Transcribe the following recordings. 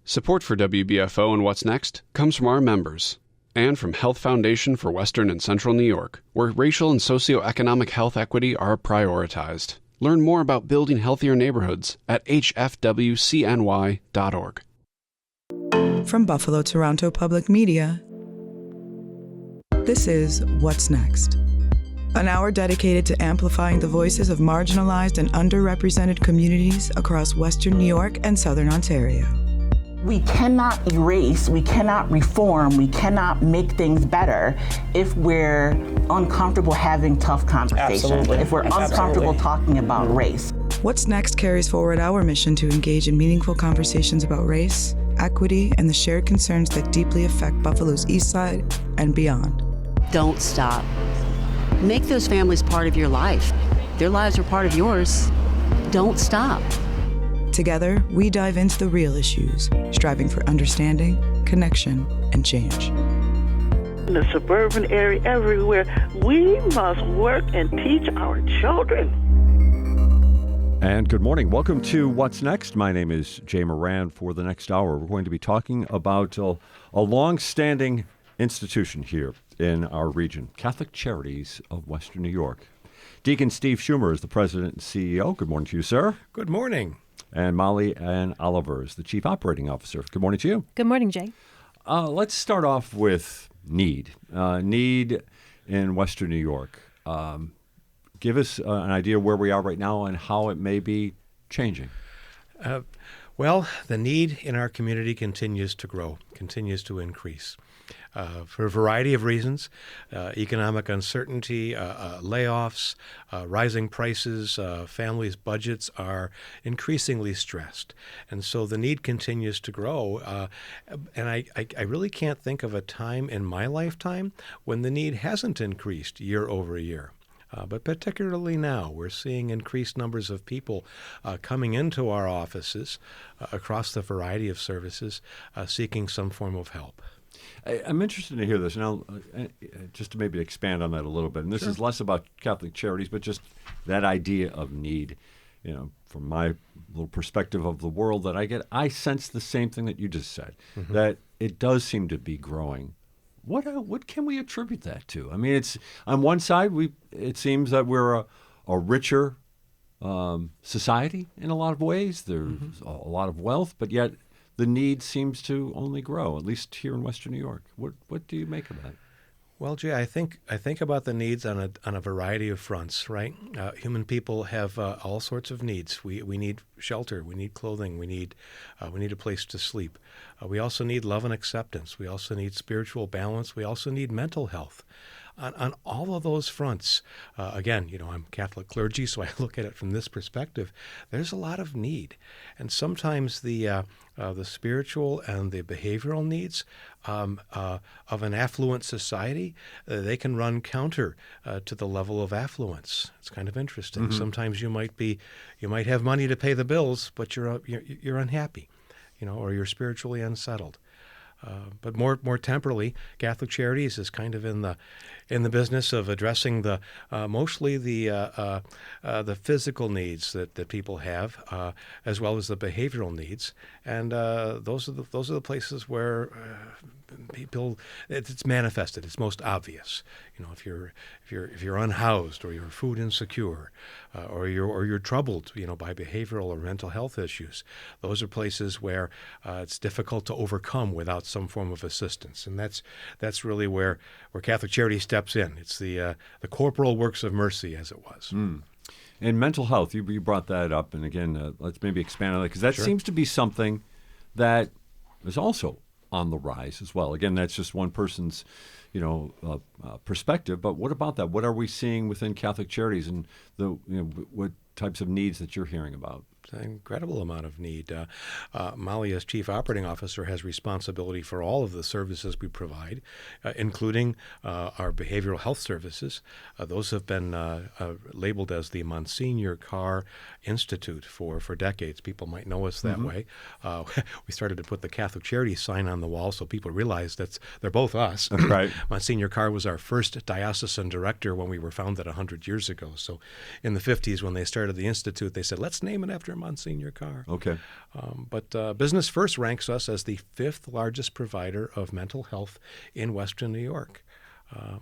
Support for WBFO and What's Next comes from our members and from Health Foundation for Western and Central New York, where racial and socioeconomic health equity are prioritized. Learn more about building healthier neighborhoods at hfwcny.org. From Buffalo Toronto Public Media, this is What's Next, an hour dedicated to amplifying the voices of marginalized and underrepresented communities across Western New York and Southern Ontario. We cannot erase, we cannot reform, we cannot make things better if we're uncomfortable having tough conversations, Absolutely. if we're uncomfortable talking about race. What's Next carries forward our mission to engage in meaningful conversations about race, equity, and the shared concerns that deeply affect Buffalo's East Side and beyond. Don't stop. Make those families part of your life. Their lives are part of yours. Don't stop. Together, we dive into the real issues, striving for understanding, connection, and change. In the suburban area, everywhere, we must work and teach our children. And good morning. Welcome to What's Next. My name is Jay Moran. For the next hour, we're going to be talking about a long-standing institution here in our region, Catholic Charities of Western New York. Deacon Steve Schumer is the president and CEO. Good morning to you, sir. Good morning. And Molly Ann Oliver is the chief operating officer. Good morning to you. Good morning, Jay. Let's start off with need. Need in Western New York. Give us an idea where we are right now and how it may be changing. Well, the need in our community continues to grow, continues to increase. For a variety of reasons, economic uncertainty, layoffs, rising prices, families' budgets are increasingly stressed. And so the need continues to grow. And I really can't think of a time in my lifetime when the need hasn't increased year over year. But particularly now, we're seeing increased numbers of people coming into our offices across the variety of services seeking some form of help. I'm interested to hear this, and just to maybe expand on that a little bit. And this is less about Catholic Charities, but just that idea of need. You know, from my little perspective of the world that I get, I sense the same thing that you just said, that it does seem to be growing. What can we attribute that to? I mean, it's on one side, it seems that we're a richer society in a lot of ways. There's a lot of wealth, but yet the need seems to only grow, at least here in Western New York. What do you make of that? Well, Jay, I think about the needs on a variety of fronts, right? Human people have all sorts of needs. We need shelter, we need clothing, we need a place to sleep. We also need love and acceptance. We also need spiritual balance. We also need mental health. On all of those fronts, again, I'm Catholic clergy, so I look at it from this perspective. There's a lot of need, and sometimes the spiritual and the behavioral needs of an affluent society, they can run counter to the level of affluence. It's kind of interesting. Sometimes you might have money to pay the bills, but you're unhappy, or you're spiritually unsettled. But more temporally, Catholic Charities is kind of in the business of addressing mostly the physical needs that people have, as well as the behavioral needs, and those are the places where people it's manifested. It's most obvious. If you're unhoused or you're food insecure, or you're troubled, by behavioral or mental health issues, those are places where it's difficult to overcome without some form of assistance, and that's really where Catholic Charity steps in. It's the corporal works of mercy, as it was. And mental health, you brought that up, and again, let's maybe expand on that, because that seems to be something that is also on the rise as well. Again, that's just one person's, perspective. But what about that? What are we seeing within Catholic Charities, and what types of needs that you're hearing about? An incredible amount of need. Molly, as Chief Operating Officer, has responsibility for all of the services we provide, including our behavioral health services. Those have been labeled as the Monsignor Carr Institute for decades. People might know us that way. We started to put the Catholic Charities sign on the wall so people realize they're both us. Right. Monsignor Carr was our first diocesan director when we were founded 100 years ago. So in the 50s, when they started the Institute, they said, let's name it after your Monsignor car. Okay. But Business First ranks us as the 5th largest provider of mental health in Western New York.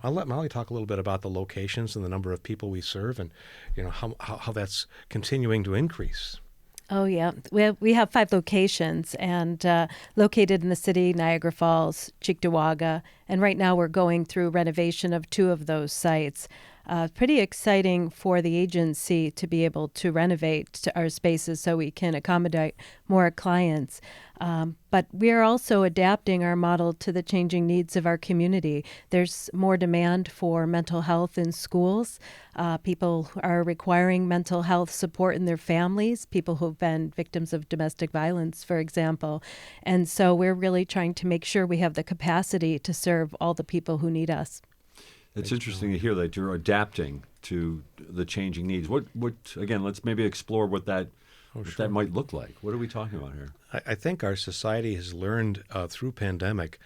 I'll let Molly talk a little bit about the locations and the number of people we serve, and how that's continuing to increase. Oh, yeah. We have 5 locations, and located in the city, Niagara Falls, Cheektowaga, and right now we're going through renovation of 2 of those sites. Pretty exciting for the agency to be able to renovate our spaces so we can accommodate more clients. But we are also adapting our model to the changing needs of our community. There's more demand for mental health in schools. People are requiring mental health support in their families, people who've been victims of domestic violence, for example. And so we're really trying to make sure we have the capacity to serve all the people who need us. It's interesting to hear that you're adapting to the changing needs. What again, let's maybe explore what that might look like. What are we talking about here? I think our society has learned through pandemic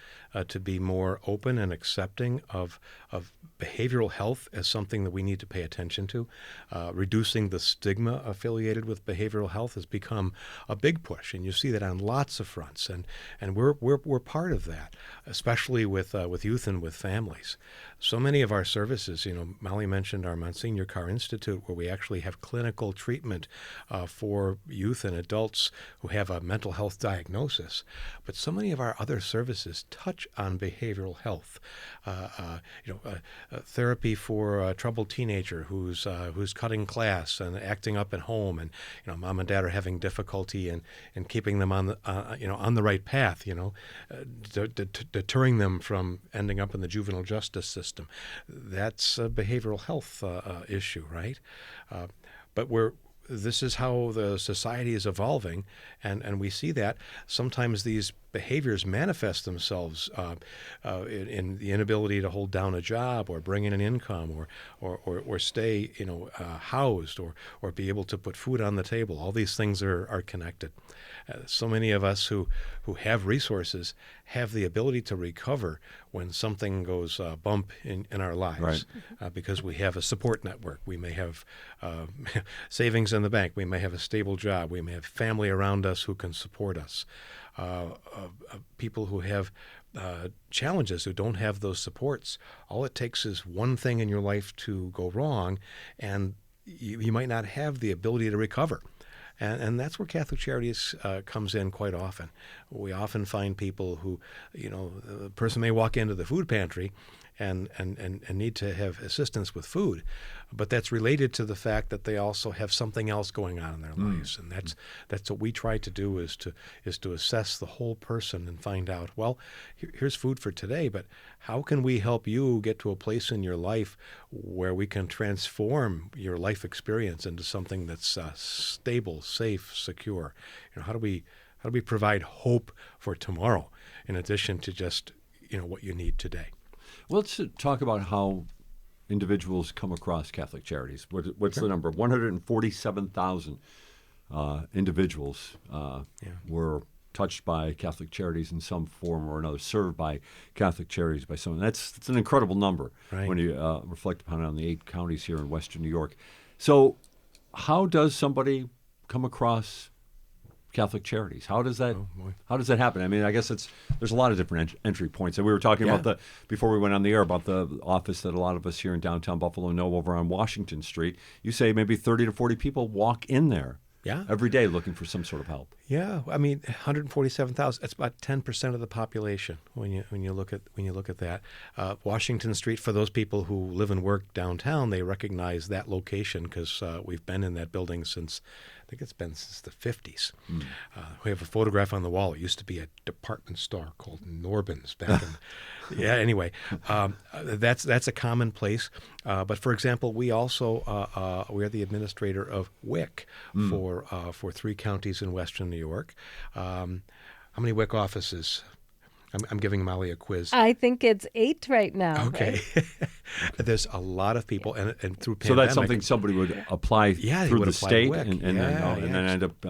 to be more open and accepting of behavioral health as something that we need to pay attention to. Reducing the stigma affiliated with behavioral health has become a big push, and you see that on lots of fronts. And we're part of that, especially with youth and with families. So many of our services, Molly mentioned our Monsignor Carr Institute, where we actually have clinical treatment for youth and adults who have a mental health diagnosis. But so many of our other services touch on behavioral health. Therapy for a troubled teenager who's cutting class and acting up at home, and mom and dad are having difficulty in keeping them on the right path. Deterring them from ending up in the juvenile justice system. That's a behavioral health issue, right? But this is how the society is evolving, and we see that sometimes these behaviors manifest themselves in the inability to hold down a job or bring in an income or stay housed or be able to put food on the table. All these things are connected. So many of us who have resources have the ability to recover when something goes bump in our lives, right. Because we have a support network. We may have savings in the bank. We may have a stable job. We may have family around us who can support us. People who have challenges, who don't have those supports, all it takes is one thing in your life to go wrong, and you might not have the ability to recover. And that's where Catholic Charities comes in quite often. We often find people who, the person may walk into the food pantry and need to have assistance with food, but that's related to the fact that they also have something else going on in their lives. And that's what we try to do is to assess the whole person and find out, well, here's food for today, but how can we help you get to a place in your life where we can transform your life experience into something that's stable, safe, secure? How do we provide hope for tomorrow in addition to just what you need today? Well, let's talk about how individuals come across Catholic Charities. What's the number? 147,000 individuals were touched by Catholic Charities in some form or another, served by Catholic Charities by someone. That's an incredible number when you reflect upon it on the 8 counties here in Western New York. So how does somebody come across Catholic Charities? How does that happen? I mean, I guess there's a lot of different entry points. And we were talking about before we went on the air about the office that a lot of us here in downtown Buffalo know over on Washington Street. You say maybe 30 to 40 people walk in there every day looking for some sort of help. Yeah, I mean, 147,000. It's about 10% of the population when you look at that. Washington Street, for those people who live and work downtown, they recognize that location because we've been in that building since. I think it's been since the 50s. We have a photograph on the wall. It used to be a department store called Norbin's back in. Anyway, that's a common place. But for example, we also we are the administrator of WIC for 3 counties in Western New York. How many WIC offices? I'm giving Molly a quiz. I think it's 8 right now. Okay. Right? There's a lot of people, and through So pandemic. that's something somebody would apply they through would the apply state WIC. and then end up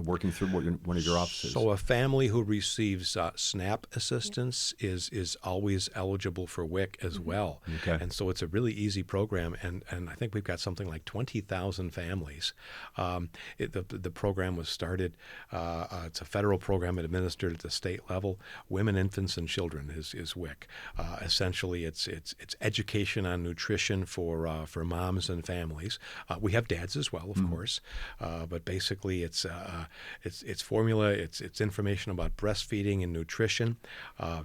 working through one of your offices. So a family who receives SNAP assistance is always eligible for WIC as well. Okay. And so it's a really easy program, and I think we've got something like 20,000 families. The program was started. It's a federal program administered at the state level. Women, infants, and children is WIC. Essentially, it's education on nutrition for moms and families. We have dads as well, of course, but basically it's formula. It's information about breastfeeding and nutrition.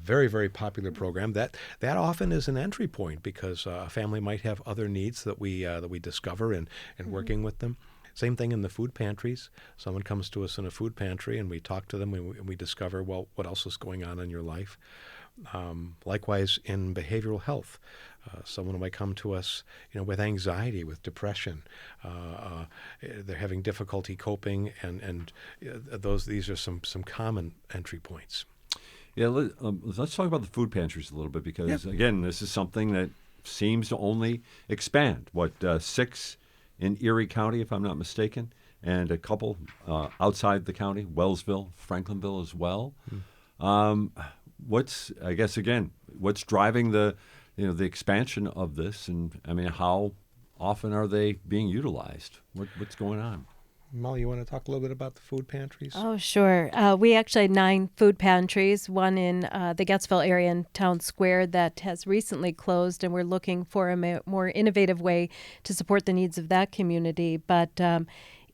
Very, very popular program. That often is an entry point because a family might have other needs that we discover in working with them. Same thing in the food pantries. Someone comes to us in a food pantry and we talk to them and we discover, well, what else is going on in your life? Likewise, in behavioral health, someone might come to us, with anxiety, with depression. They're having difficulty coping, and these are some common entry points. Yeah, let's talk about the food pantries a little bit because, again, this is something that seems to only expand. 6 in Erie County, if I'm not mistaken, and a couple outside the county, Wellsville, Franklinville as well. What's driving the expansion of this, and I mean, how often are they being utilized? What's going on? Molly, you want to talk a little bit about the food pantries? Oh, sure. We actually had 9 food pantries, one in the Gettsville area in Town Square that has recently closed, and we're looking for a more innovative way to support the needs of that community. But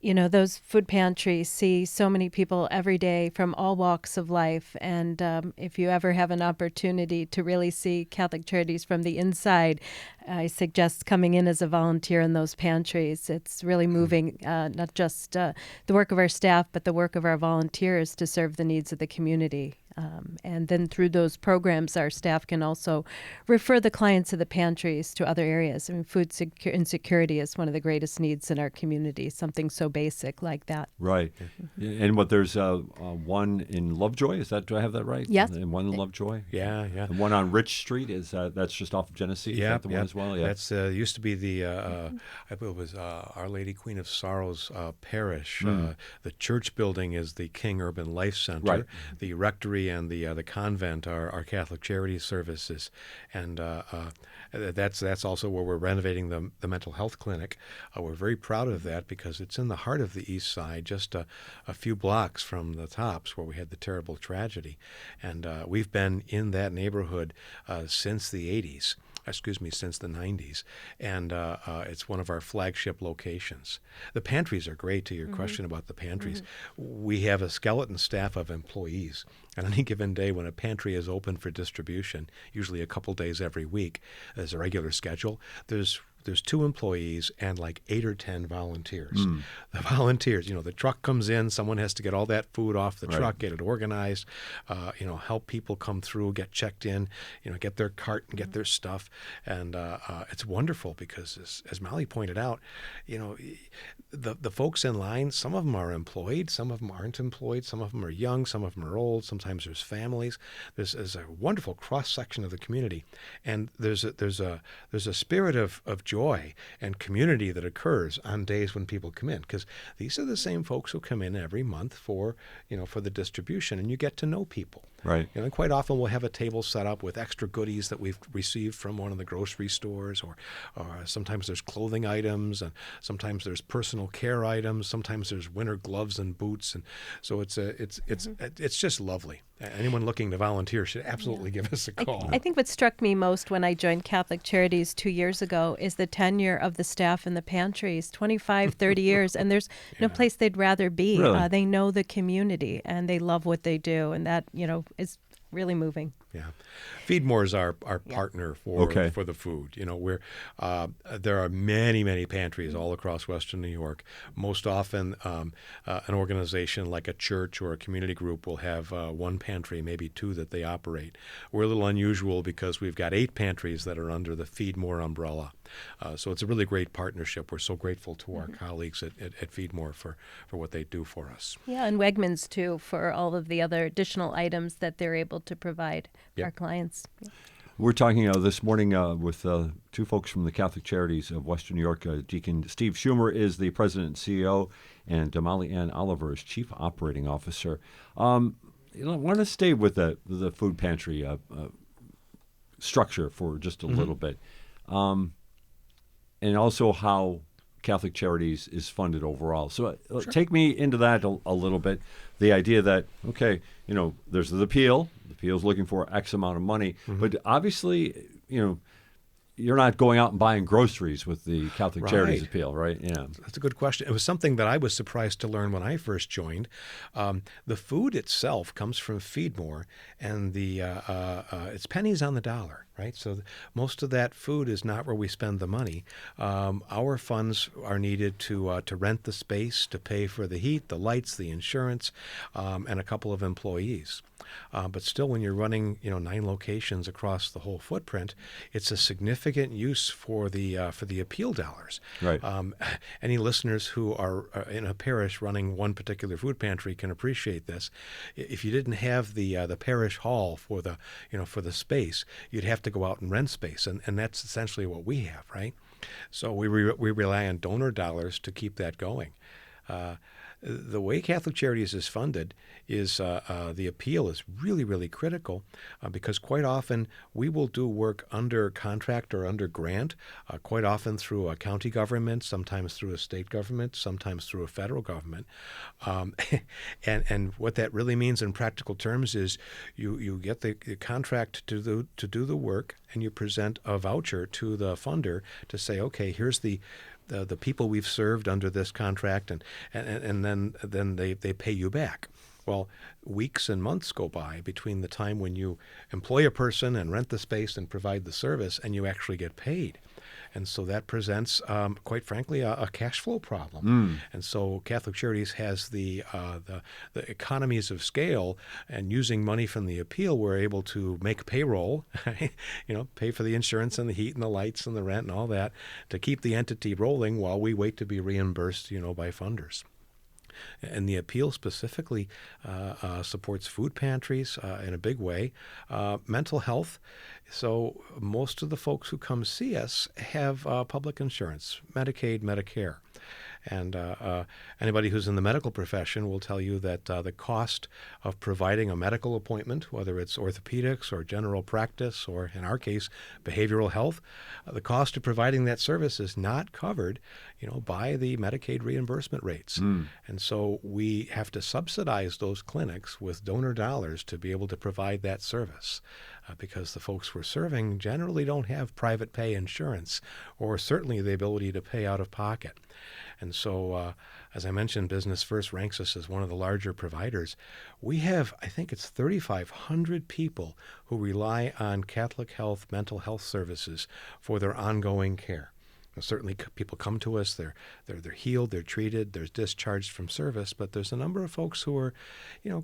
those food pantries see so many people every day from all walks of life. And if you ever have an opportunity to really see Catholic Charities from the inside, I suggest coming in as a volunteer in those pantries. It's really moving, not just the work of our staff, but the work of our volunteers to serve the needs of the community. And then through those programs, our staff can also refer the clients of the pantries to other areas. I mean, food insecurity is one of the greatest needs in our community, something so basic like that. Right. And there's one in Lovejoy, do I have that right? Yes. And one in Lovejoy? Yeah. And one on Rich Street, that's just off of Genesee? Is that the one as well? Yeah. That's used to be the, I believe it was Our Lady Queen of Sorrows Parish. The church building is the King Urban Life Center. Right. The rectory and the convent are Catholic Charities services, and that's also where we're renovating the mental health clinic. We're very proud of that because it's in the heart of the East Side, just a few blocks from the Tops where we had the terrible tragedy, and we've been in that neighborhood since the 80s. Since the 90s, and it's one of our flagship locations. The pantries are great. To your question about the pantries, we have a skeleton staff of employees. On any given day when a pantry is open for distribution, usually a couple days every week, as a regular schedule, there's 2 employees and like 8 or 10 volunteers. The volunteers, the truck comes in, someone has to get all that food off the truck, get it organized, help people come through, get checked in, get their cart and get their stuff. And it's wonderful because, as Molly pointed out, the folks in line, some of them are employed, some of them aren't employed, some of them are young, some of them are old, sometimes there's families. There's a wonderful cross-section of the community. And there's a spirit of joy and community that occurs on days when people come in, because these are the same folks who come in every month for the distribution, and you get to know people. Right. And quite often we'll have a table set up with extra goodies that we've received from one of the grocery stores, or sometimes there's clothing items, and sometimes there's personal care items, sometimes there's winter gloves and boots, and so it's just lovely. Anyone looking to volunteer should absolutely give us a call. I think what struck me most when I joined Catholic Charities 2 years ago is the tenure of the staff in the pantries, 25, 30 years, and there's no place they'd rather be. Really? They know the community, and they love what they do, and that, is really moving. Yeah. Feedmore is our partner for the food. There are many pantries all across Western New York. Most often, an organization like a church or a community group will have one pantry, maybe two that they operate. We're a little unusual because we've got 8 pantries that are under the Feedmore umbrella. So it's a really great partnership. We're so grateful to our colleagues at Feedmore for what they do for us. Yeah, and Wegmans, too, for all of the other additional items that they're able to provide our clients. Yeah. We're talking this morning with 2 folks from the Catholic Charities of Western New York. Deacon Steve Schumer is the president and CEO, and Molly Ann Oliver is chief operating officer. I want to stay with the food pantry structure for just a little bit, and also how Catholic Charities is funded overall. So take me into that a little bit. The idea that, there's the appeal. The appeal's looking for X amount of money. But obviously, you're not going out and buying groceries with the Catholic Charities appeal, right? Yeah. That's a good question. It was something that I was surprised to learn when I first joined. The food itself comes from Feedmore, and it's pennies on the dollar, right? So most of that food is not where we spend the money. Our funds are needed to rent the space, to pay for the heat, the lights, the insurance, and a couple of employees. But still, when you're running, 9 locations across the whole footprint, it's a significant use for the appeal dollars. Right. Any listeners who are in a parish running one particular food pantry can appreciate this. If you didn't have the parish hall for the space, you'd have to go out and rent space, and that's essentially what we have, right? So we rely on donor dollars to keep that going. The way Catholic Charities is funded is the appeal is really, really critical because quite often we will do work under contract or under grant, quite often through a county government, sometimes through a state government, sometimes through a federal government. And what that really means in practical terms is you get the contract to do the work, and you present a voucher to the funder to say, okay, here's the people we've served under this contract, and then they pay you back. Well, weeks and months go by between the time when you employ a person and rent the space and provide the service and you actually get paid. And so that presents, quite frankly, a cash flow problem. And so Catholic Charities has the economies of scale, and using money from the appeal, we're able to make payroll, pay for the insurance and the heat and the lights and the rent and all that to keep the entity rolling while we wait to be reimbursed, by funders. And the appeal specifically supports food pantries in a big way, mental health. So most of the folks who come see us have public insurance, Medicaid, Medicare. And anybody who's in the medical profession will tell you that the cost of providing a medical appointment, whether it's orthopedics or general practice or, in our case, behavioral health, the cost of providing that service is not covered, by the Medicaid reimbursement rates. And so we have to subsidize those clinics with donor dollars to be able to provide that service. Because the folks we're serving generally don't have private pay insurance or certainly the ability to pay out of pocket. And so, as I mentioned, Business First ranks us as one of the larger providers. We have, I think it's 3,500 people who rely on Catholic Health mental health services for their ongoing care. Certainly people come to us, they're healed, they're treated, they're discharged from service, but there's a number of folks who are,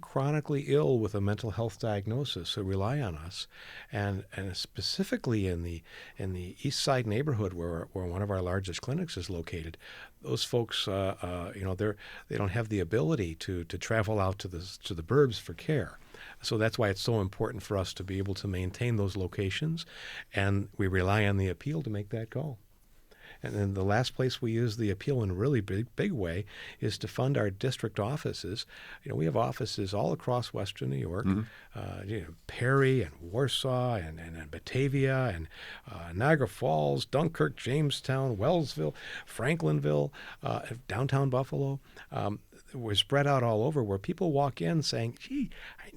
chronically ill with a mental health diagnosis who rely on us. And specifically in the East Side neighborhood where one of our largest clinics is located, those folks, they don't have the ability to travel out to the burbs for care. So that's why it's so important for us to be able to maintain those locations, and we rely on the appeal to make that go. And then the last place we use the appeal in a really big way is to fund our district offices. We have offices all across Western New York, Perry and Warsaw and Batavia and Niagara Falls, Dunkirk, Jamestown, Wellsville, Franklinville, downtown Buffalo. We're spread out all over where people walk in saying, gee,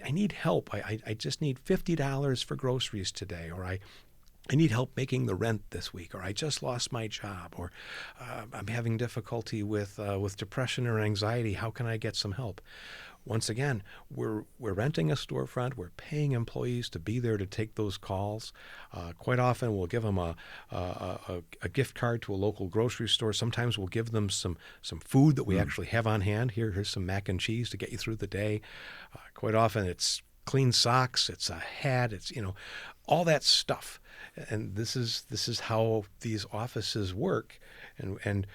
I need help. I just need $50 for groceries today, or I need help making the rent this week, or I just lost my job, or I'm having difficulty with depression or anxiety. How can I get some help? once again, we're renting a storefront. We're paying employees to be there to take those calls. Quite often, we'll give them a gift card to a local grocery store. Sometimes we'll give them some food that we actually have on hand. Here's some mac and cheese to get you through the day. Quite often, it's clean socks. It's a hat. It's all that stuff. And this is how these offices work. And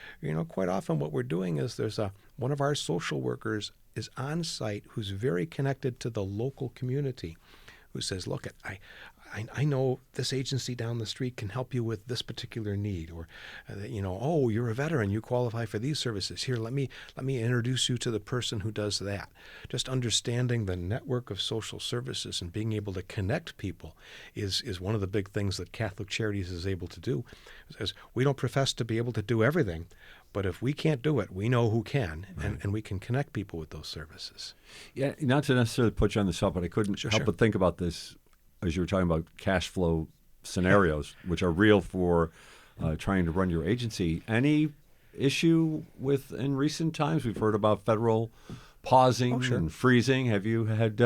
quite often what we're doing is there's one of our social workers is on site who's very connected to the local community, who says, look, I know this agency down the street can help you with this particular need, or oh, you're a veteran, you qualify for these services. Here, let me introduce you to the person who does that. Just understanding the network of social services and being able to connect people is one of the big things that Catholic Charities is able to do. As we don't profess to be able to do everything, but if we can't do it, we know who can, and we can connect people with those services. Yeah, not to necessarily put you on the spot, but I couldn't help but think about this as you were talking about cash flow scenarios, which are real for trying to run your agency. Any issue with, in recent times, we've heard about federal pausing and freezing. Have you had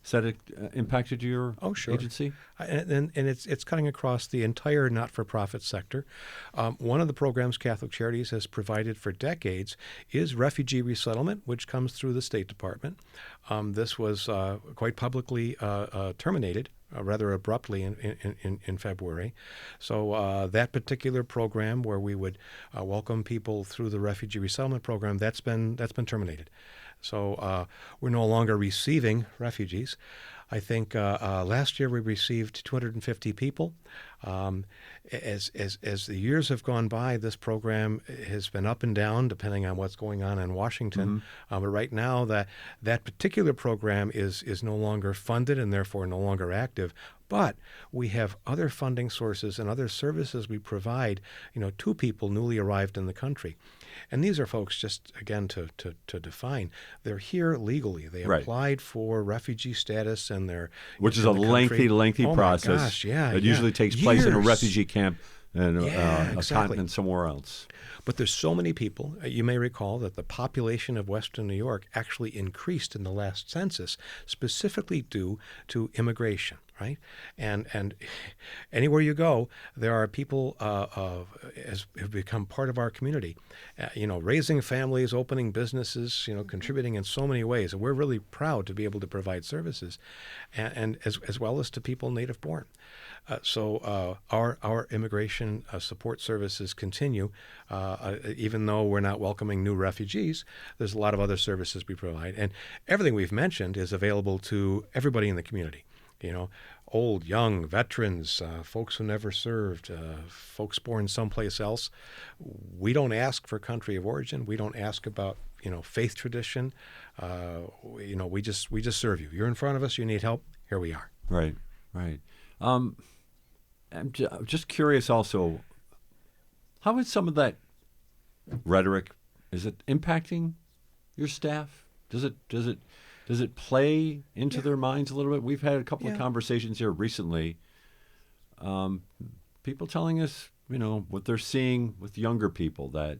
said it impacted your agency? And it's cutting across the entire not-for-profit sector. One of the programs Catholic Charities has provided for decades is refugee resettlement, which comes through the State Department. This was quite publicly terminated rather abruptly in February. So that particular program, where we would welcome people through the refugee resettlement program, that's been terminated. So we're no longer receiving refugees. I think last year we received 250 people. As the years have gone by, this program has been up and down depending on what's going on in Washington. But right now, that particular program is no longer funded and therefore no longer active. But we have other funding sources and other services we provide, to people newly arrived in the country. And these are folks, just again to define, they're here legally. They applied for refugee status, and they're which is a lengthy process. My gosh, yeah, it usually takes place in a refugee camp and a continent somewhere else. But there's so many people. You may recall that the population of Western New York actually increased in the last census, specifically due to immigration. Right, and anywhere you go, there are people who've become part of our community. Raising families, opening businesses, contributing in so many ways, and we're really proud to be able to provide services, and as well as to people native born. So our immigration support services continue, even though we're not welcoming new refugees. There's a lot of other services we provide, and everything we've mentioned is available to everybody in the community. Old, young, veterans, folks who never served, folks born someplace else. We don't ask for country of origin. We don't ask about, faith tradition. We just serve you. You're in front of us. You need help. Here we are. Right. I'm just curious also, how is some of that rhetoric, is it impacting your staff? Does it play into their minds a little bit? We've had a couple of conversations here recently. People telling us, what they're seeing with younger people, that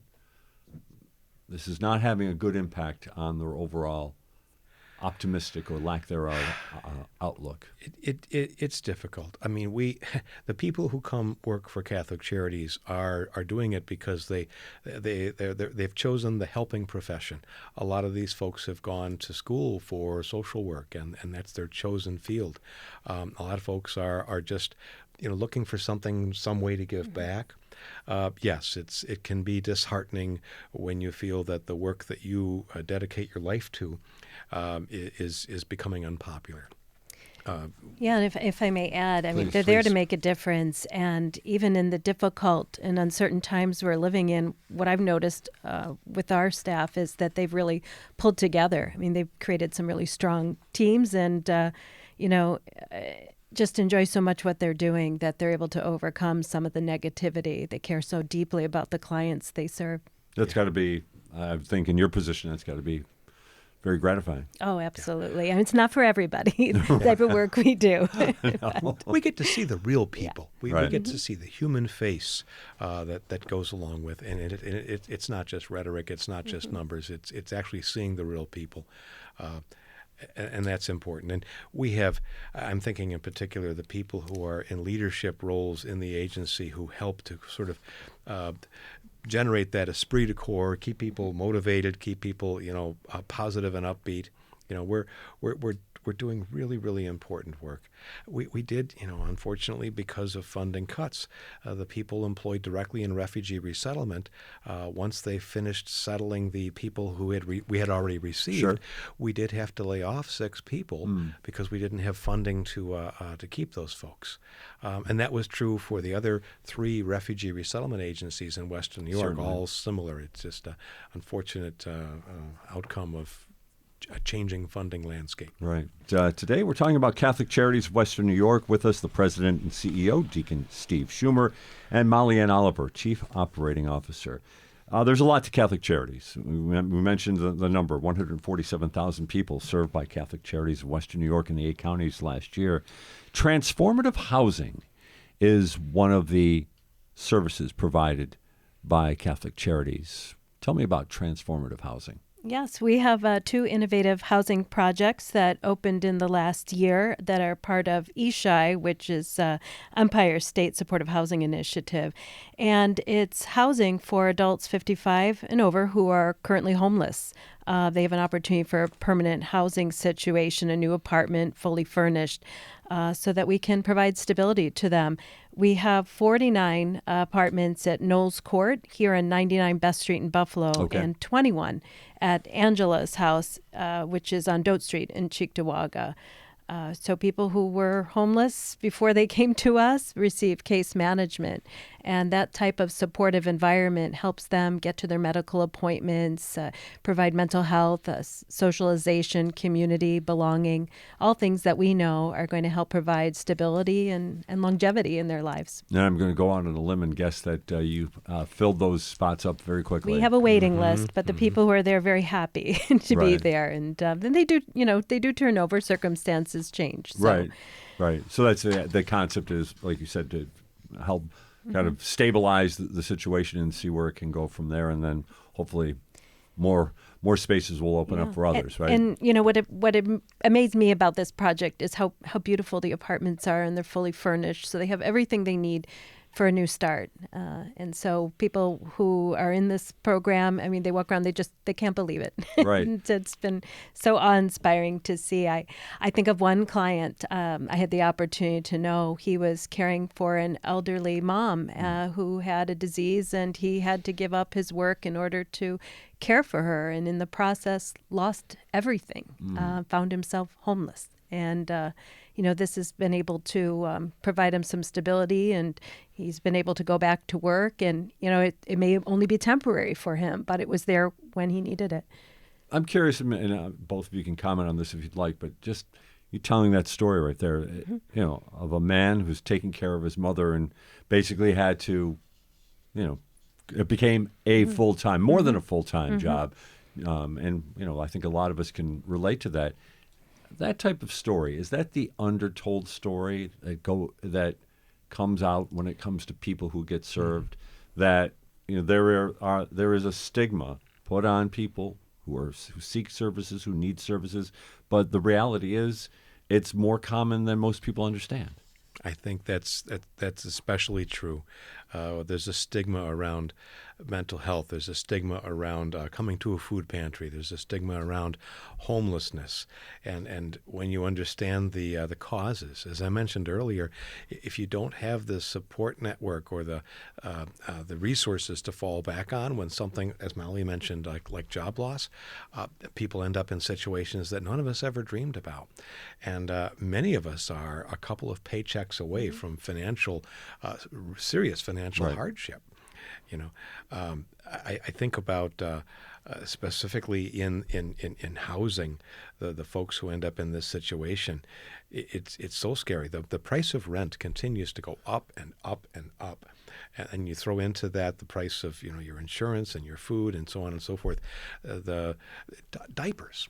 this is not having a good impact on their overall optimistic or lack thereof outlook. It's difficult. I mean, the people who come work for Catholic Charities are doing it because they've chosen the helping profession. A lot of these folks have gone to school for social work, and that's their chosen field. A lot of folks are just looking for some way to give back. Yes, it can be disheartening when you feel that the work that you dedicate your life to is becoming unpopular. And if I may add, they're there to make a difference, and even in the difficult and uncertain times we're living in, what I've noticed with our staff is that they've really pulled together. They've created some really strong teams, and just enjoy so much what they're doing that they're able to overcome some of the negativity. They care so deeply about the clients they serve. That's got to be, I think in your position, that's got to be very gratifying. Oh, absolutely. It's not for everybody, the type of work we do. We get to see the real people. We get to see the human face that goes along with it. And it's not just rhetoric. It's not just numbers. It's actually seeing the real people. And that's important. And we have, I'm thinking in particular, the people who are in leadership roles in the agency who help to sort of generate that esprit de corps, keep people motivated, keep people, positive and upbeat. We're doing really, really important work. We did, unfortunately, because of funding cuts, the people employed directly in refugee resettlement, once they finished settling the people who we had already received, Sure. we did have to lay off 6 people because we didn't have funding to keep those folks. And that was true for the other 3 refugee resettlement agencies in Western New York, Certainly. all similar. It's just an unfortunate outcome of a changing funding landscape. Right. Today we're talking about Catholic Charities of Western New York. With us, the president and CEO, Deacon Steve Schumer, and Molly Ann Oliver, Chief Operating Officer. There's a lot to Catholic Charities. We mentioned the number, 147,000 people served by Catholic Charities of Western New York in the 8 counties last year. Transformative housing is one of the services provided by Catholic Charities. Tell me about transformative housing. Yes, we have 2 innovative housing projects that opened in the last year that are part of ESHI, which is Empire State Supportive Housing Initiative. And it's housing for adults 55 and over who are currently homeless. They have an opportunity for a permanent housing situation, a new apartment, fully furnished, so that we can provide stability to them. We have 49 apartments at Knowles Court here on 99 Best Street in Buffalo, Okay. and 21 at Angela's house, which is on Dote Street in Cheektowaga. So people who were homeless before they came to us receive case management. And that type of supportive environment helps them get to their medical appointments, provide mental health, socialization, community, belonging, all things that we know are going to help provide stability and longevity in their lives. Now I'm going to go out on a limb and guess that you filled those spots up very quickly. We have a waiting list, but the people who are there are very happy to be Right. there. And then they do turn over, circumstances change. So. Right. So that's the concept is, like you said, to help kind of stabilize the situation and see where it can go from there, and then hopefully more spaces will open up for others, right? And what amazed me about this project is how beautiful the apartments are, and they're fully furnished, so they have everything they need for a new start. And so people who are in this program, I mean, they walk around, they can't believe it. Right. It's been so awe-inspiring to see. I think of one client I had the opportunity to know. He was caring for an elderly mom who had a disease, and he had to give up his work in order to care for her, and in the process lost everything, found himself homeless. And this has been able to provide him some stability, and he's been able to go back to work. And, it may only be temporary for him, but it was there when he needed it. I'm curious, and both of you can comment on this if you'd like, but just you telling that story right there, of a man who's taking care of his mother and basically had to, it became a full-time, more than a full-time job. And I think a lot of us can relate to that. That type of story, is that the undertold story that comes out when it comes to people who get served? That there is a stigma put on people who seek services, who need services, but the reality is it's more common than most people understand. I think that's especially true. There's a stigma around mental health. There's a stigma around coming to a food pantry. There's a stigma around homelessness. And when you understand the causes, as I mentioned earlier, if you don't have the support network or the resources to fall back on when something, as Molly mentioned, like job loss, people end up in situations that none of us ever dreamed about. And many of us are a couple of paychecks away from serious financial hardship. I think about specifically in housing, the folks who end up in this situation. It's so scary. The price of rent continues to go up and up and up, and you throw into that the price of your insurance and your food and so on and so forth. The diapers.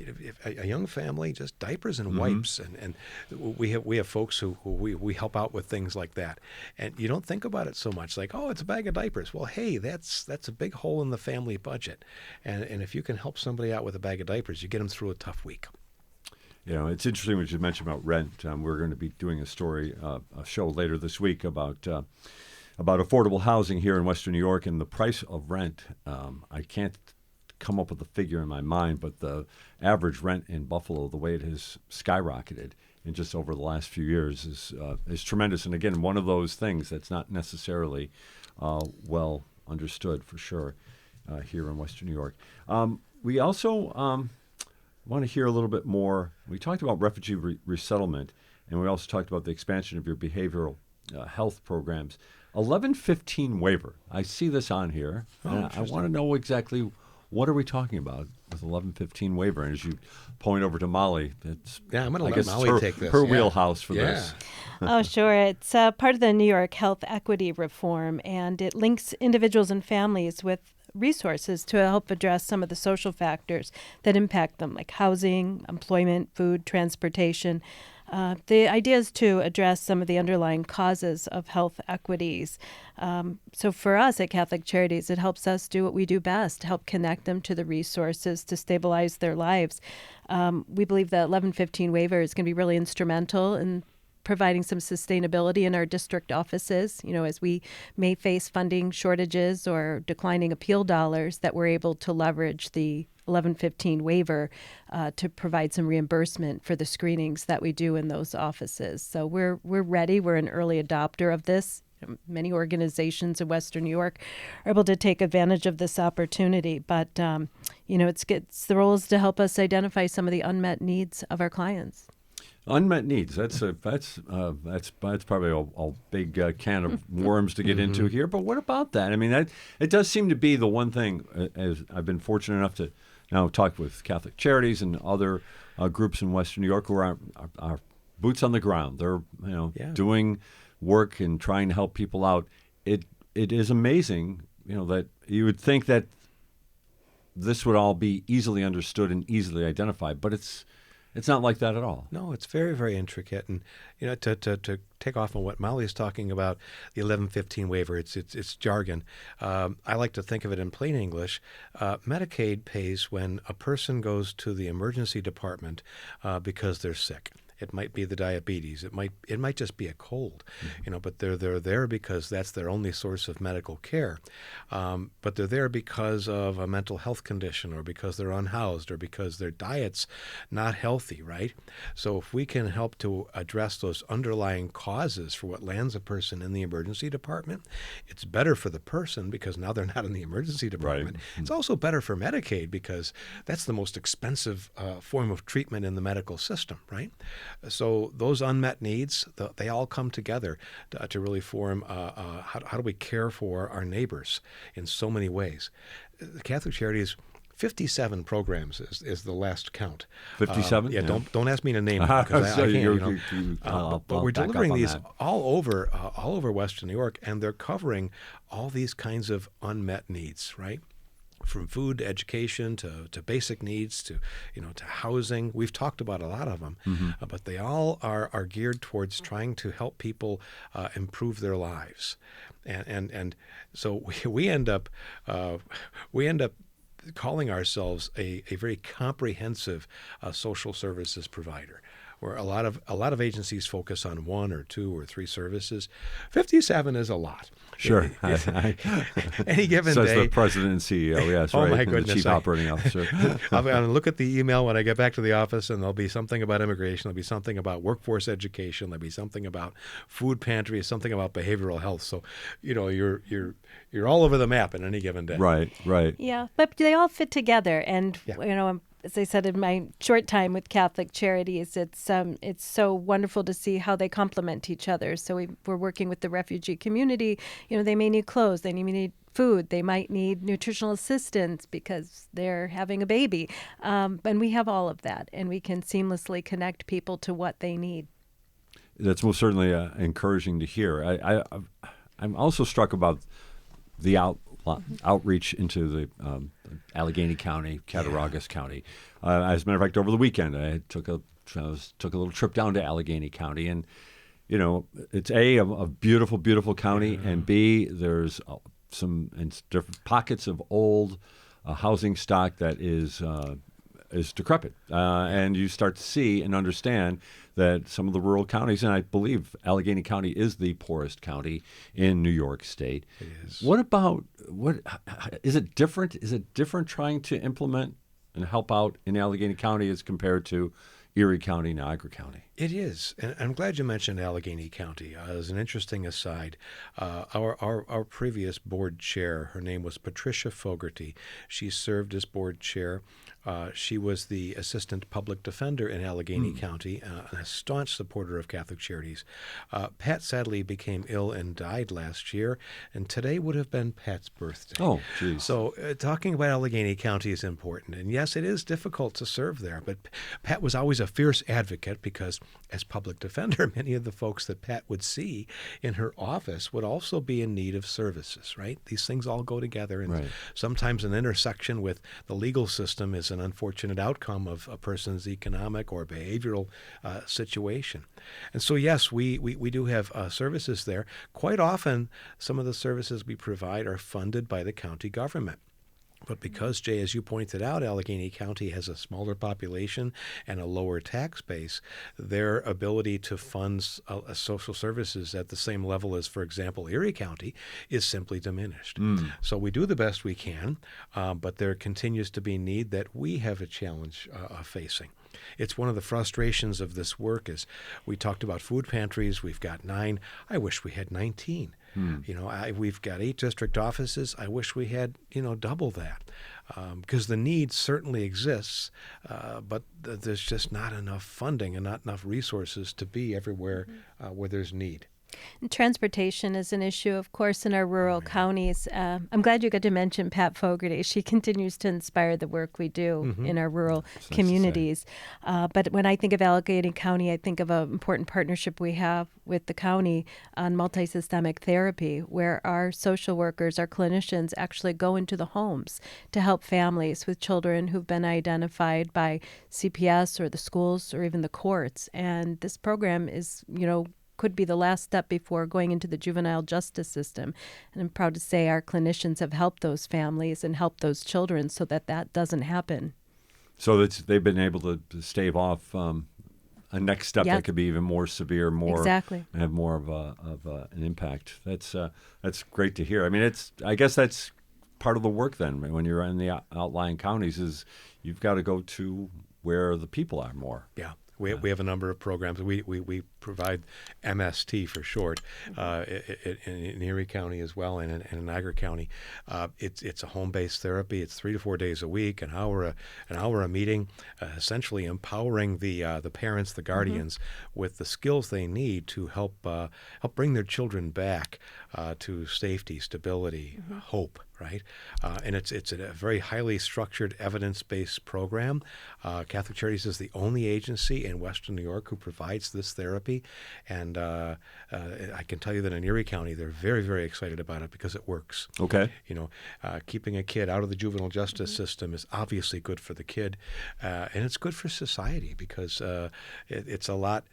If a young family, just diapers and wipes, and we have folks who we help out with things like that, and you don't think about it so much, like, oh, it's a bag of diapers. Well, hey, that's a big hole in the family budget, and if you can help somebody out with a bag of diapers, you get them through a tough week. It's interesting what you mentioned about rent. We're going to be doing a show later this week about affordable housing here in Western New York and the price of rent. I can't come up with a figure in my mind, but the average rent in Buffalo, the way it has skyrocketed in just over the last few years, is tremendous. And again, one of those things that's not necessarily well understood for sure here in Western New York. We also want to hear a little bit more. We talked about refugee resettlement, and we also talked about the expansion of your behavioral health programs. 1115 waiver. I see this on here. I want to know exactly what are we talking about with 1115 waiver. And as you point over to Molly, I'm going to let Molly take this. Her wheelhouse for this. Oh, sure. It's part of the New York Health Equity Reform, and it links individuals and families with resources to help address some of the social factors that impact them, like housing, employment, food, transportation. The idea is to address some of the underlying causes of health equities. So for us at Catholic Charities, it helps us do what we do best, help connect them to the resources to stabilize their lives. We believe that 1115 waiver is going to be really instrumental in providing some sustainability in our district offices, as we may face funding shortages or declining appeal dollars, that we're able to leverage the 1115 waiver to provide some reimbursement for the screenings that we do in those offices. So we're ready. We're an early adopter of this. Many organizations in Western New York are able to take advantage of this opportunity, but it's the role is to help us identify some of the unmet needs of our clients. Unmet needs. That's probably a big can of worms to get into here. But what about that? I mean, it does seem to be the one thing. As I've been fortunate enough to now talk with Catholic Charities and other groups in Western New York who are boots on the ground. They're doing work and trying to help people out. It is amazing, that you would think that this would all be easily understood and easily identified, but it's not like that at all. No, it's very, very intricate. And, to take off on what Molly's talking about, the 1115 waiver, it's jargon. I like to think of it in plain English. Medicaid pays when a person goes to the emergency department because they're sick. It might be the diabetes. It might just be a cold, but they're there because that's their only source of medical care. But they're there because of a mental health condition, or because they're unhoused, or because their diet's not healthy, right? So if we can help to address those underlying causes for what lands a person in the emergency department, it's better for the person because now they're not in the emergency department. Right. It's also better for Medicaid because that's the most expensive form of treatment in the medical system, right? So those unmet needs, they all come together to really form how do we care for our neighbors in so many ways. The Catholic Charities, 57 programs is the last count. 57? Yeah. Don't ask me to name them because I can't. But we're delivering these all over Western New York, and they're covering all these kinds of unmet needs, right? From food to education to basic needs to housing. We've talked about a lot of them, but they all are geared towards trying to help people improve their lives, and so we end up calling ourselves a very comprehensive social services provider, where a lot of agencies focus on one or two or three services. 57 is a lot. Sure. Any given Says day. the president and CEO, yes, Oh, right. my and goodness. the chief operating officer. I'm going to look at the email when I get back to the office, and there'll be something about immigration. There'll be something about workforce education. There'll be something about food pantry, something about behavioral health. So, you're all over the map in any given day. Right. Yeah, but they all fit together. And, as I said in my short time with Catholic Charities, it's so wonderful to see how they complement each other. So we're working with the refugee community. They may need clothes, they may need food, they might need nutritional assistance because they're having a baby. And we have all of that, and we can seamlessly connect people to what they need. That's most certainly encouraging to hear. I'm also struck about the outreach into the Allegheny County, Cattaraugus County. As a matter of fact, over the weekend, I took a little trip down to Allegheny County, and it's a beautiful, beautiful county, and B, there's some different pockets of old housing stock that is is decrepit. And you start to see and understand that some of the rural counties, and I believe Allegheny County is the poorest county in New York State. It is. What is it different? Is it different trying to implement and help out in Allegheny County as compared to Erie County, Niagara County? It is, and I'm glad you mentioned Allegheny County. As an interesting aside, our previous board chair, her name was Patricia Fogarty. She served as board chair. She was the assistant public defender in Allegheny County, a staunch supporter of Catholic Charities. Pat sadly became ill and died last year, and today would have been Pat's birthday. Oh, geez. So talking about Allegheny County is important. And yes, it is difficult to serve there, but Pat was always a fierce advocate because as public defender, many of the folks that Pat would see in her office would also be in need of services, right? These things all go together, and sometimes an intersection with the legal system is an unfortunate outcome of a person's economic or behavioral situation. And so, yes, we do have services there. Quite often, some of the services we provide are funded by the county government. But because, Jay, as you pointed out, Allegheny County has a smaller population and a lower tax base, their ability to fund social services at the same level as, for example, Erie County is simply diminished. So we do the best we can, but there continues to be need that we have a challenge facing. It's one of the frustrations of this work is we talked about food pantries. We've got 9. I wish we had 19. We've got 8 district offices. I wish we had, double that, because the need certainly exists, but there's just not enough funding and not enough resources to be everywhere where there's need. And transportation is an issue, of course, in our rural counties. I'm glad you got to mention Pat Fogarty. She continues to inspire the work we do in our rural communities. But when I think of Allegheny County, I think of an important partnership we have with the county on multisystemic therapy, where our social workers, our clinicians actually go into the homes to help families with children who've been identified by CPS or the schools or even the courts. And this program is, could be the last step before going into the juvenile justice system. And I'm proud to say our clinicians have helped those families and helped those children so that doesn't happen. So they've been able to stave off a next step that could be even more severe, and have more of an impact. That's great to hear. I mean, I guess that's part of the work then. When you're in the outlying counties, is you've got to go to where the people are more. Yeah. We have a number of programs. We provide MST for short in Erie County as well, and in Niagara County. It's a home-based therapy. It's 3 to 4 days a week, an hour a meeting, essentially empowering the parents, the guardians, with the skills they need to help bring their children back to safety, stability, hope. Right, and it's a very highly structured, evidence-based program. Catholic Charities is the only agency in Western New York who provides this therapy, and I can tell you that in Erie County they're very, very excited about it because it works. Okay, keeping a kid out of the juvenile justice system is obviously good for the kid, and it's good for society because it's a lot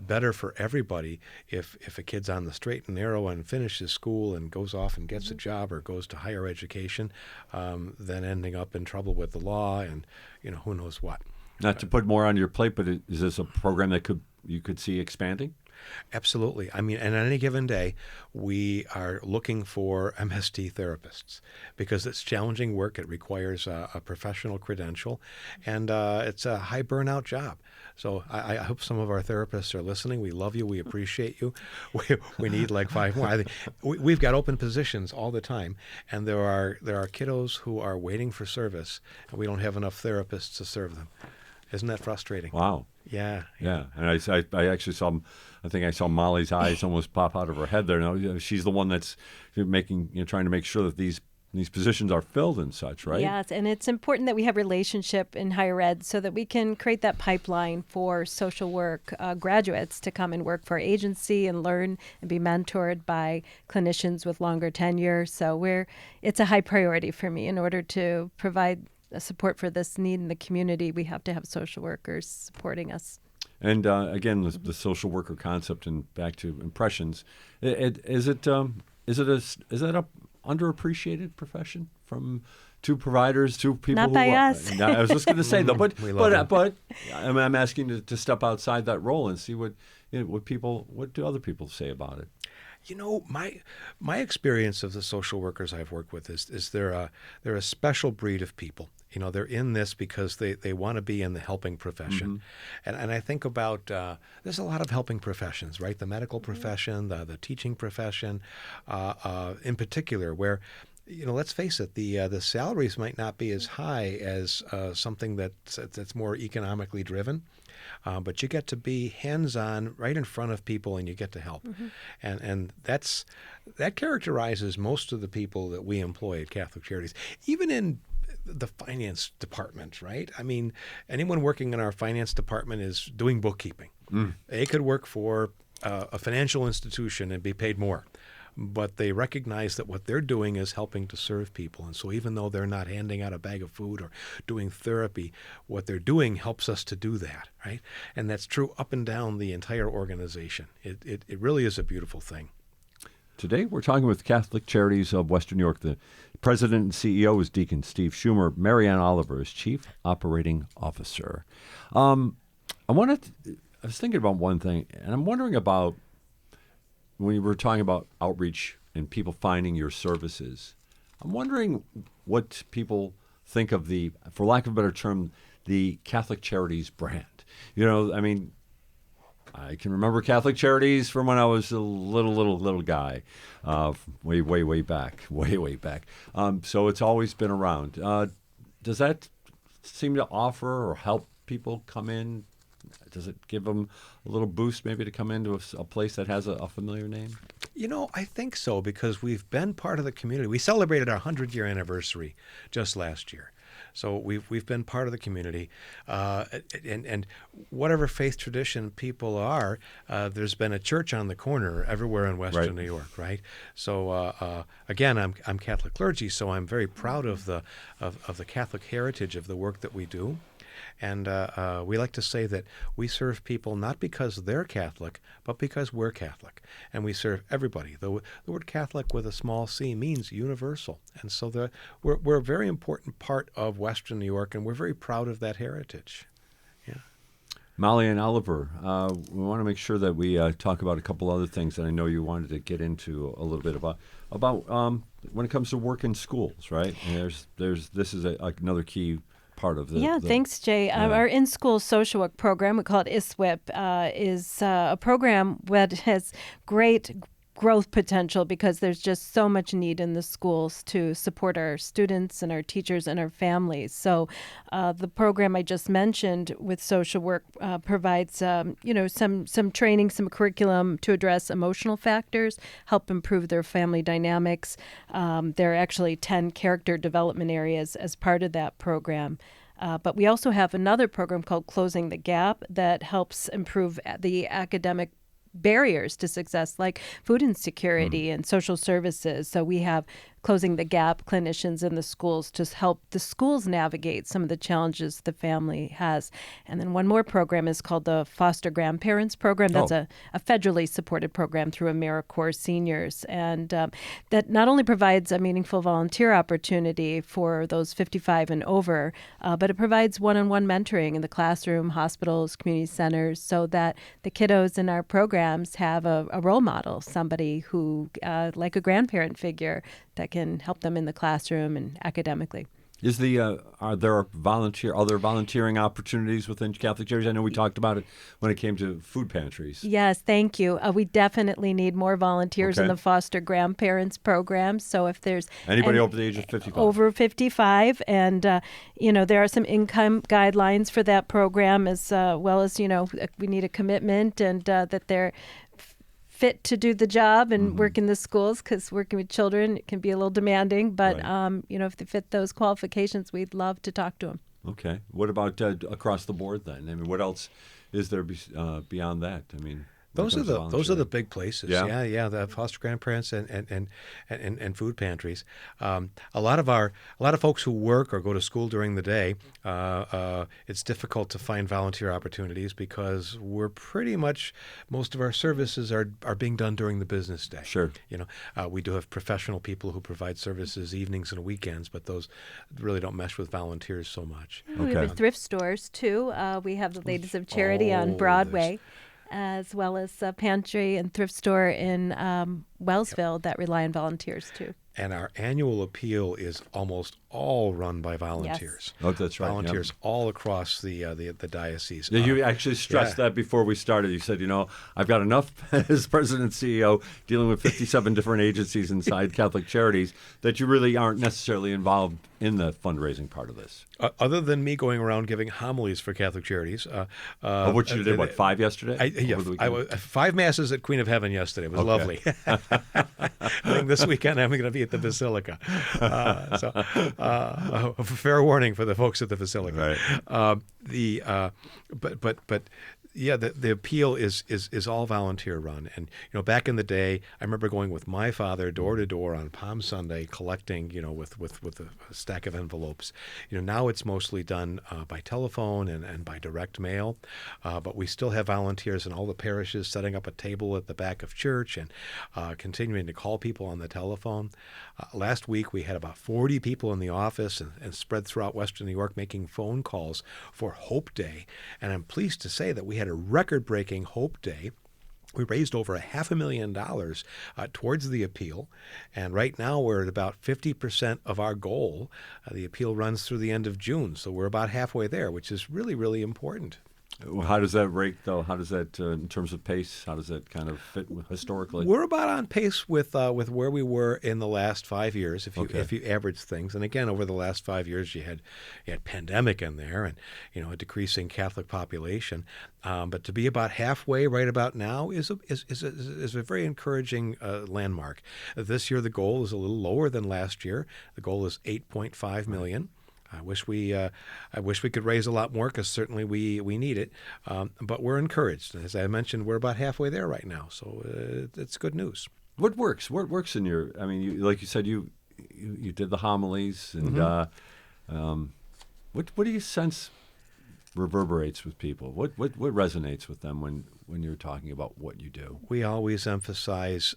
better for everybody if a kid's on the straight and narrow and finishes school and goes off and gets a job or goes to higher education, than ending up in trouble with the law and who knows what. Not to put more on your plate, but is this a program that you could see expanding? Absolutely. I mean, and on any given day, we are looking for MST therapists because it's challenging work. It requires a professional credential, and it's a high burnout job. So I hope some of our therapists are listening. We love you. We appreciate you. We need like 5 more. I think we've got open positions all the time, and there are kiddos who are waiting for service, and we don't have enough therapists to serve them. Isn't that frustrating? Wow. Yeah. And I actually saw, I think I saw Molly's eyes almost pop out of her head there. Now she's the one that's trying to make sure that these positions are filled and such, right? Yes, and it's important that we have relationship in higher ed so that we can create that pipeline for social work graduates to come and work for our agency and learn and be mentored by clinicians with longer tenure. So it's a high priority for me. In order to provide support for this need in the community, we have to have social workers supporting us. And again, the social worker concept, and back to impressions, is that a underappreciated profession from two providers, two people. Not by us. I was just going to say though, but I'm asking to step outside that role and see what do other people say about it. You know, my experience of the social workers I've worked with is they're a special breed of people. You know, they're in this because they want to be in the helping profession. And I think about, there's a lot of helping professions, right? The medical profession, the teaching profession, in particular, where, you know, let's face it, the salaries might not be as high as something that's more economically driven. But you get to be hands-on right in front of people, and you get to help. And that characterizes most of the people that we employ at Catholic Charities, even in the finance department, right? I mean, anyone working in our finance department is doing bookkeeping. They could work for a financial institution and be paid more. But they recognize that what they're doing is helping to serve people. And so even though they're not handing out a bag of food or doing therapy, what they're doing helps us to do that, right? And that's true up and down the entire organization. It really is a beautiful thing. Today, we're talking with Catholic Charities of Western New York. The president and CEO is Deacon Steve Schumer. Marianne Oliver is Chief Operating Officer. I was thinking about one thing, and I'm wondering about when you were talking about outreach and people finding your services. I'm wondering what people think of the, for lack of a better term, the Catholic Charities brand. You know, I mean, I can remember Catholic Charities from when I was a little guy, way back. So it's always been around. Does that seem to offer or help people come in? Does it give them a little boost maybe to come into a place that has a familiar name? You know, I think so, because we've been part of the community. We celebrated our 100-year anniversary just last year. So we've been part of the community, and whatever faith tradition people are, there's been a church on the corner everywhere in Western New York, right? So again, I'm Catholic clergy, so I'm very proud of the Catholic heritage of the work that we do. And we like to say that we serve people not because they're Catholic, but because we're Catholic. And we serve everybody. The word Catholic with a small c means universal. And so we're a very important part of Western New York, and we're very proud of that heritage. Yeah. Molly and Oliver, we want to make sure that we talk about a couple other things that I know you wanted to get into a little bit about when it comes to work in schools, right? And this is another key part of the thanks, Jay. Our in-school social work program, we call it ISWIP, is a program that has great growth potential because there's just so much need in the schools to support our students and our teachers and our families. So the program I just mentioned with social work provides some training, some curriculum to address emotional factors, help improve their family dynamics. There are actually 10 character development areas as part of that program. But we also have another program called Closing the Gap that helps improve the academic barriers to success, like food insecurity and social services. So we have Closing the Gap clinicians in the schools to help the schools navigate some of the challenges the family has. And then one more program is called the Foster Grandparents Program. That's a federally supported program through AmeriCorps Seniors. And that not only provides a meaningful volunteer opportunity for those 55 and over, but it provides one-on-one mentoring in the classroom, hospitals, community centers, so that the kiddos in our programs have a role model, somebody who, like a grandparent figure, that can help them in the classroom and academically. Are there other volunteering opportunities within Catholic Charities? I know we talked about it when it came to food pantries. Yes, thank you. We definitely need more volunteers in the foster grandparents program. So if there's anybody over the age of 55, over 55, and there are some income guidelines for that program, as well as we need a commitment and that they're fit to do the job and work in the schools, because working with children it can be a little demanding. But if they fit those qualifications, we'd love to talk to them. Okay. What about across the board then? I mean, what else is there beyond that? I mean, Those are the big places. Yeah. The foster grandparents and food pantries. A lot of folks who work or go to school during the day, it's difficult to find volunteer opportunities because we're pretty much most of our services are being done during the business day. Sure. We do have professional people who provide services evenings and weekends, but those really don't mesh with volunteers so much. We have thrift stores too. We have the Ladies of Charity on Broadway, as well as a pantry and thrift store in Wellsville that rely on volunteers too. And our annual appeal is almost all run by volunteers. Yes. Oh, that's right. Volunteers all across the diocese. Yeah, you actually stressed that before we started. You said, I've got enough as president and CEO dealing with 57 different agencies inside Catholic Charities that you really aren't necessarily involved in the fundraising part of this. Other than me going around giving homilies for Catholic Charities. Which you did, 5 yesterday? I was 5 masses at Queen of Heaven yesterday. It was lovely. I think this weekend I'm going to be at the Basilica. A fair warning for the folks at the Basilica. Right. The appeal is all volunteer run. And, back in the day, I remember going with my father door to door on Palm Sunday collecting, with a stack of envelopes. Now it's mostly done by telephone and by direct mail. But we still have volunteers in all the parishes setting up a table at the back of church and continuing to call people on the telephone. Last week, we had about 40 people in the office and spread throughout Western New York making phone calls for Hope Day. And I'm pleased to say that we had a record-breaking Hope Day. We raised over $500,000 towards the appeal, and right now we're at about 50% of our goal. The appeal runs through the end of June, so we're about halfway there, which is really, really important. How does that rate, though? How does that, in terms of pace, how does that kind of fit historically? We're about on pace with where we were in the last 5 years, if you average things. And again, over the last 5 years, you had pandemic in there, and a decreasing Catholic population. But to be about halfway right about now is a very encouraging landmark. This year, the goal is a little lower than last year. The goal is $8.5 million. I wish we could raise a lot more because certainly we need it, but we're encouraged. As I mentioned, we're about halfway there right now, so it's good news. What works? What works in your? I mean, like you said, you did the homilies, and what do you sense reverberates with people? What resonates with them when you're talking about what you do? We always emphasize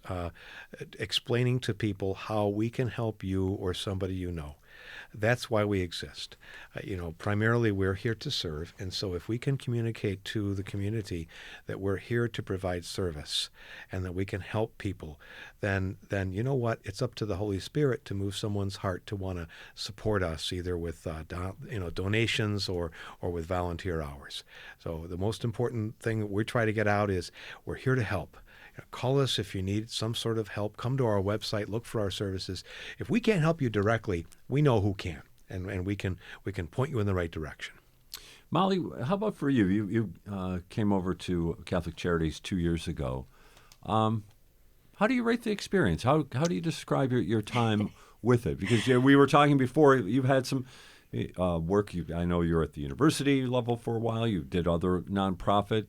explaining to people how we can help you or somebody you know. That's why we exist. Primarily we're here to serve, and so if we can communicate to the community that we're here to provide service and that we can help people, then you know what? It's up to the Holy Spirit to move someone's heart to want to support us, either with donations or with volunteer hours. So the most important thing that we try to get out is we're here to help. Call us if you need some sort of help. Come to our website, look for our services. If we can't help you directly, we know who can, and we can point you in the right direction. Molly, how about for you? You came over to Catholic Charities 2 years ago. How do you rate the experience? How do you describe your time with it? Because we were talking before, you've had some work. I know you're at the university level for a while. You did other nonprofit.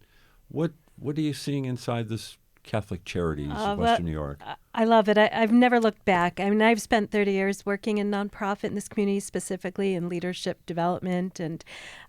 What are you seeing inside this Catholic Charities of Western New York? I love it. I've never looked back. I mean, I've spent 30 years working in nonprofit in this community, specifically in leadership development and,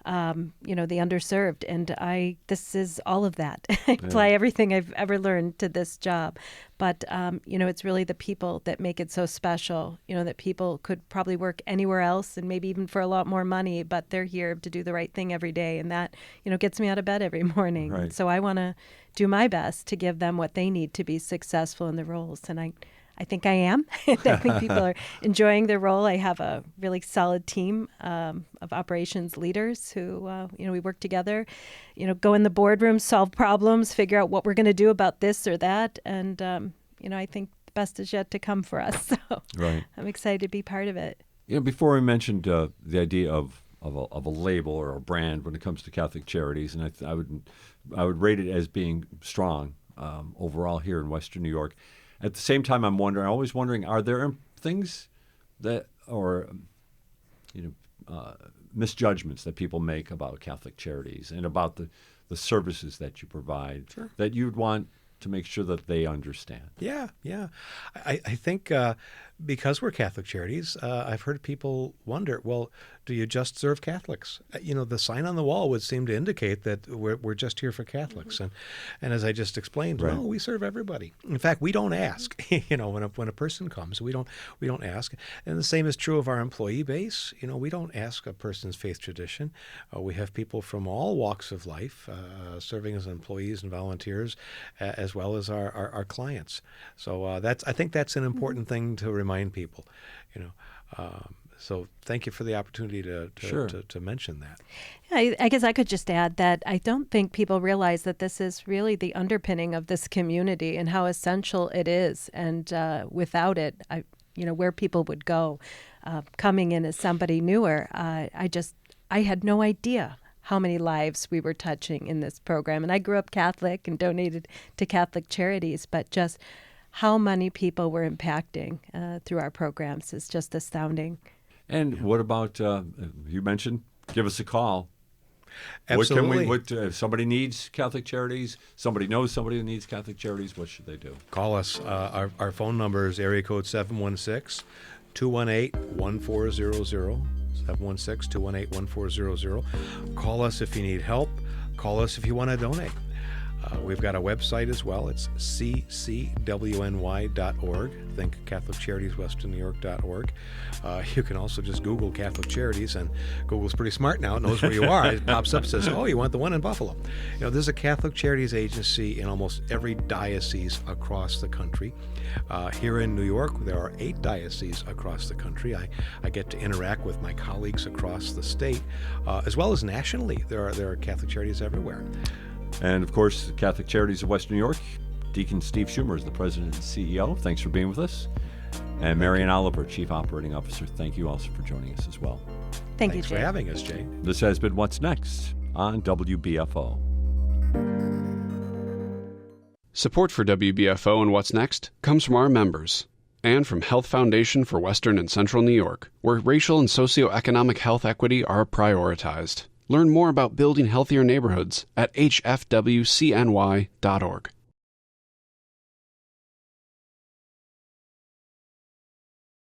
the underserved. And this is all of that. I apply everything I've ever learned to this job. But, it's really the people that make it so special, that people could probably work anywhere else and maybe even for a lot more money, but they're here to do the right thing every day. And that, gets me out of bed every morning. Right. So I want to do my best to give them what they need to be successful in their roles. And I think I am. I think people are enjoying their role. I have a really solid team of operations leaders who, we work together, go in the boardroom, solve problems, figure out what we're going to do about this or that. And, I think the best is yet to come for us. So right. I'm excited to be part of it. Before we mentioned the idea of a label or a brand when it comes to Catholic Charities, and I would rate it as being strong overall here in Western New York. At the same time, I'm always wondering, are there things that, or misjudgments that people make about Catholic Charities and about the services that you provide that you'd want to make sure that they understand? Yeah. I think because we're Catholic Charities, I've heard people wonder, well, do you just serve Catholics? The sign on the wall would seem to indicate that we're just here for Catholics. And as I just explained, no, we serve everybody. In fact, we don't ask. When a person comes, we don't ask. And the same is true of our employee base. We don't ask a person's faith tradition. We have people from all walks of life serving as employees and volunteers, as well as our clients. So I think that's an important thing to remind people. So thank you for the opportunity to mention that. I guess I could just add that I don't think people realize that this is really the underpinning of this community and how essential it is. And without it, where people would go. Coming in as somebody newer, I had no idea how many lives we were touching in this program. And I grew up Catholic and donated to Catholic Charities, but just how many people we're impacting through our programs is just astounding. And what about, you mentioned, give us a call. Absolutely. If somebody needs Catholic Charities, somebody knows somebody who needs Catholic Charities, what should they do? Call us. Our phone number is area code 716-218-1400. 716-218-1400. Call us if you need help. Call us if you want to donate. We've got a website as well. It's ccwny.org. Think Catholic Charities WesternNewYork.org. You can also just Google Catholic Charities, and Google's pretty smart now. It knows where you are. It pops up and says, oh, you want the one in Buffalo. There's a Catholic Charities agency in almost every diocese across the country. Here in New York, there are 8 dioceses across the country. I get to interact with my colleagues across the state, as well as nationally. There are Catholic Charities everywhere. And, of course, the Catholic Charities of Western New York, Deacon Steve Schumer is the president and CEO. Thanks for being with us. And Marian Oliver, Chief Operating Officer, thank you also for joining us as well. Thanks you, Jay. Thanks for having us, Jay. This has been What's Next on WBFO. Support for WBFO and What's Next comes from our members and from Health Foundation for Western and Central New York, where racial and socioeconomic health equity are prioritized. Learn more about building healthier neighborhoods at hfwcny.org.